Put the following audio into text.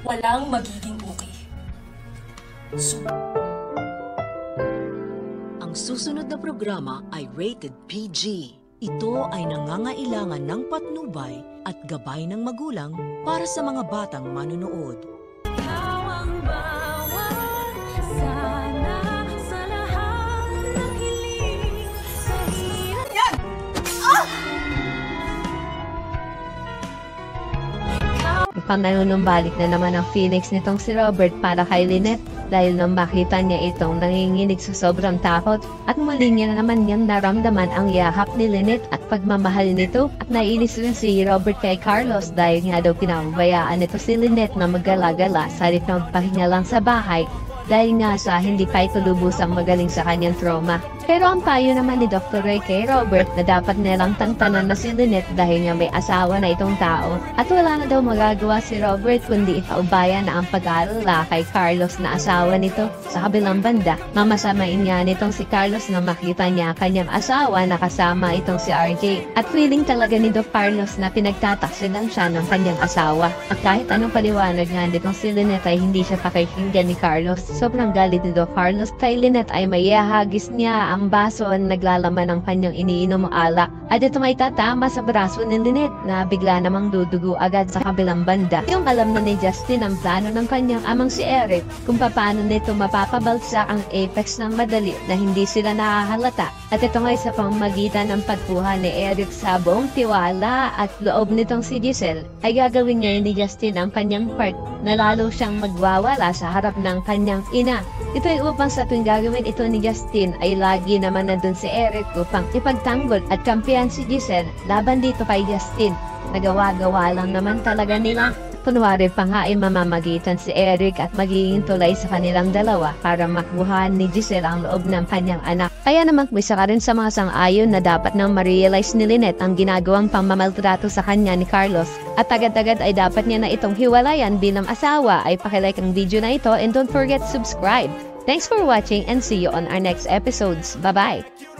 walang magiging okay. Ang susunod na programa ay rated PG. Ito ay nangangailangan ng patnubay at gabay ng magulang para sa mga batang manunood. Mukhang nanunumbalik na naman ang feelings nitong si Robert para kay Lynette dahil nang makita niya itong nanginginig sa sobrang takot at muli niya na naman niyang naramdaman ang yakap ni Lynette at pagmamahal nito at nainis rin si Robert kay Carlos dahil nga daw pinababayaan nito si Lynette na magala-gala sa halip na magpahinga lang sa bahay dahil nga sa hindi pa ito lubusang magaling sa kanyang trauma. Pero ang payo naman ni Dr. Ray kay Robert na dapat nilang tantanan na si Lynette dahil nga may asawa na itong tao at wala na daw magagawa si Robert kundi ipaubayan na ang pag-aalala kay Carlos na asawa nito. Sa kabilang banda, mamasamain nga nitong si Carlos na makita niya kanyang asawa na kasama itong si RJ at feeling talaga ni Doc Carlos na pinagtataksilan siya ng kanyang asawa at kahit anong paliwanag nga nitong si Lynette ay hindi siya pakikinggan ni Carlos. Sobrang galit ni Doc Carlos kay Lynette ay mayahagis niya ang baso na naglalaman ng kanyang iniinom alak at ito may tatama sa braso ni Lynette na bigla namang dudugo agad sa kabilang banda. Yung alam na ni Justin ang plano ng kanyang amang si Eric kung paano nito mapapabalsa ang Apex ng madali na hindi sila nakahalata at ito ngay sa pamamagitan ng pagkuha ni Eric sa buong tiwala at loob nitong si Giselle ay gagawin niya ni Justin ang kanyang part na lalo siyang magwawala sa harap ng kanyang ina. Ito ay upang sa tuwing gagawin ito ni Justin ay lagi naman nandun si Eric upang ipagtanggol at kampiyan si Giselle laban dito kay Justin. Nagawa-gawa lang naman talaga nila. Kunwari pa nga ay mamamagitan si Eric at magiging tulay sa kanilang dalawa para makuha ni Giselle ang loob ng kanyang anak. Kaya naman isa ka rin sa mga sang-ayon na dapat nang ma-realize ni Lynette ang ginagawang pamamaltrato sa kanya ni Carlos. At agad-agad ay dapat niya na itong hiwalayan bilang asawa. Ay pakilike ang video na ito and don't forget to subscribe. Thanks for watching and see you on our next episodes. Bye-bye!